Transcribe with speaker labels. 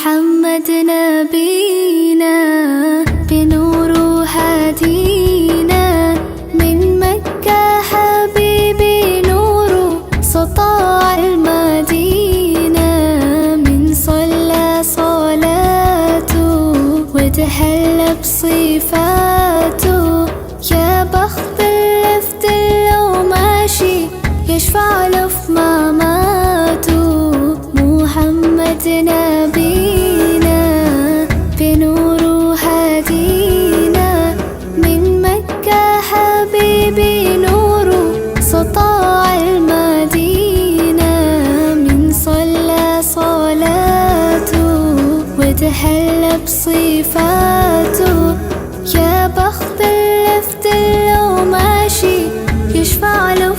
Speaker 1: محمد نبينا بنور هدينا من مكة حبيبي نور سطاع المدينة من صلى صلاته وتحلى بصفاته يا بخت اللفت لو ماشي يشفع له في مماته محمد نبينا بنور هدينا من مكة حبيبي نور سطاع المدينة من صلى صلاته وتحلى بصفاته يا بخت اللفت لو ماشي يشفع له